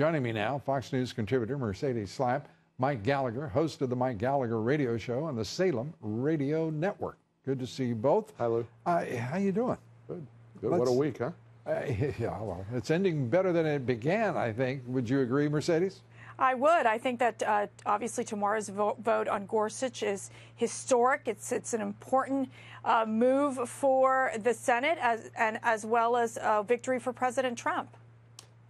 Joining me now, Fox News contributor Mercedes Schlapp, Mike Gallagher, host of the Mike Gallagher radio show on the Salem Radio Network. Good to see you both. Hi, Lou. How you doing? Good. What a week, huh? Yeah, well, it's ending better than it began, I think. Would you agree, Mercedes? I would. I think that obviously tomorrow's vote on Gorsuch is historic. It's an important move for the Senate as well as a victory for President Trump.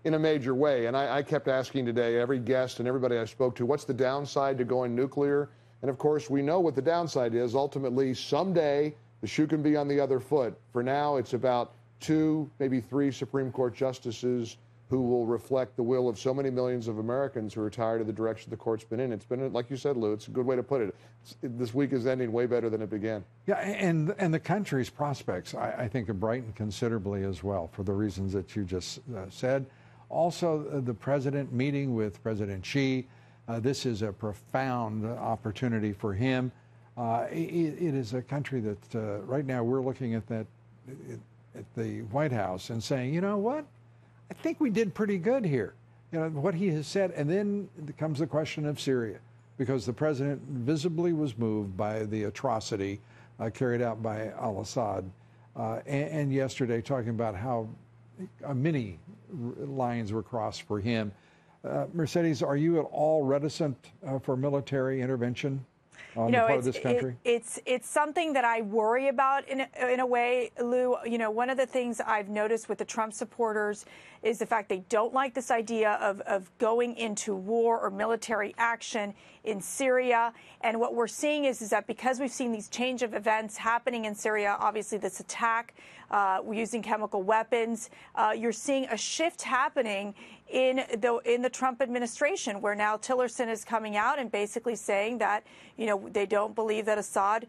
In a major way. And I kept asking today, every guest and everybody I spoke to, what's the downside to going nuclear? And of course, we know what the downside is. Ultimately, someday the shoe can be on the other foot. For now, it's about 2, maybe 3 Supreme Court justices who will reflect the will of so many millions of Americans who are tired of the direction the court's been in. It's been, like you said, Lou, it's a good way to put it. This week is ending way better than it began. Yeah, and the country's prospects, I think, have brightened considerably as well for the reasons that you just said. Also, the president meeting with President Xi, this is a profound opportunity for him. It is a country that right now we're looking at that at the White House and saying, you know what? I think we did pretty good here. You know, what he has said. And then comes the question of Syria, because the president visibly was moved by the atrocity carried out by al-Assad. And yesterday talking about how many lines were crossed for him. Mercedes, are you at all reticent for military intervention on the part of this country? It's something that I worry about in a way, Lou. You know, one of the things I've noticed with the Trump supporters is the fact they don't like this idea of going into war or military action in Syria. And what we're seeing is that because we've seen these change of events happening in Syria, obviously this attack, we're using chemical weapons, you're seeing a shift happening in the Trump administration, where now Tillerson is coming out and basically saying that, you know, they don't believe that Assad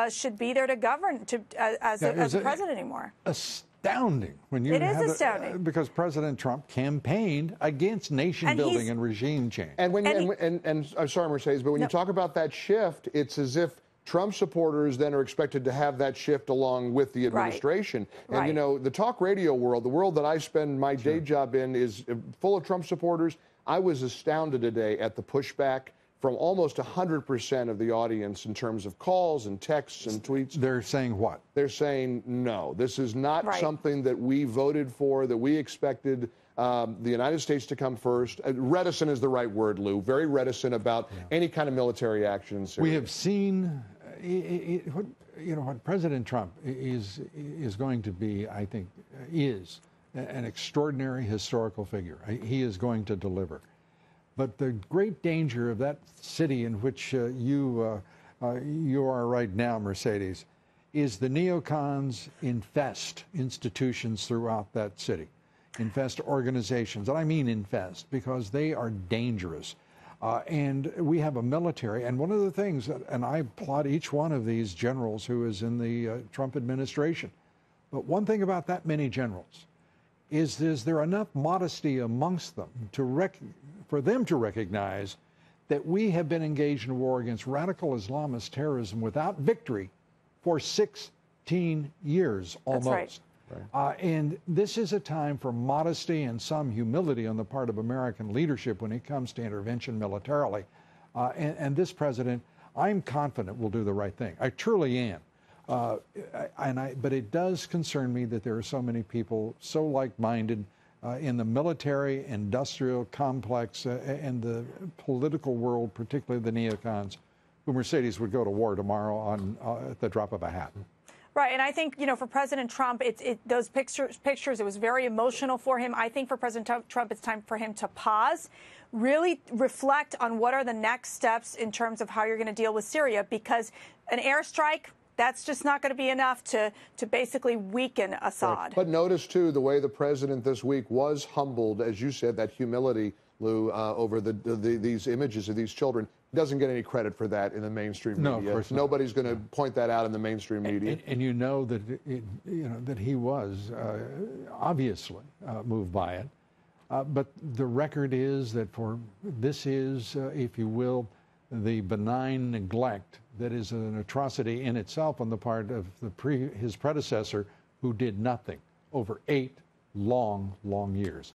should be there to govern as a president anymore. Astounding when you astounding because President Trump campaigned against nation building and regime change. And when I'm sorry, Mercedes, but when you talk about that shift, it's as if Trump supporters then are expected to have that shift along with the administration. Right. And, you know, the talk radio world, the world that I spend my day job in, is full of Trump supporters. I was astounded today at the pushback from almost 100% of the audience in terms of calls and texts and tweets. They're saying what? They're saying, no, this is not something that we voted for, that we expected the United States to come first. Reticent is the right word, Lou. Very reticent about any kind of military action in Syria. We have seen, what President Trump is going to be, I think, is an extraordinary historical figure. He is going to deliver. But the great danger of that city in which you are right now, Mercedes, is the neocons infest institutions throughout that city, infest organizations. And I mean infest because they are dangerous. And we have a military. And one of the things, and I applaud each one of these generals who is in the Trump administration. But one thing about that many generals is there enough modesty amongst them for them to recognize that we have been engaged in a war against radical Islamist terrorism without victory for 16 years almost. That's right. And this is a time for modesty and some humility on the part of American leadership when it comes to intervention militarily. And this president, I'm confident, will do the right thing. I truly am. But it does concern me that there are so many people so like-minded in the military, industrial complex, and the political world, particularly the neocons, who Mercedes would go to war tomorrow at the drop of a hat. Right, and I think, you know, for President Trump, those pictures, it was very emotional for him. I think for President Trump, it's time for him to pause, really reflect on what are the next steps in terms of how you're going to deal with Syria, because an airstrike, that's just not going to be enough to basically weaken Assad. Right. But notice, too, the way the president this week was humbled, as you said, that humility, Lou, over these images of these children. Doesn't get any credit for that in the mainstream media. No, of course not. Nobody's going to point that out in the mainstream media. And you know that that he was obviously moved by it. But the record is that this is, if you will, the benign neglect that is an atrocity in itself on the part of his predecessor, who did nothing over 8 long years.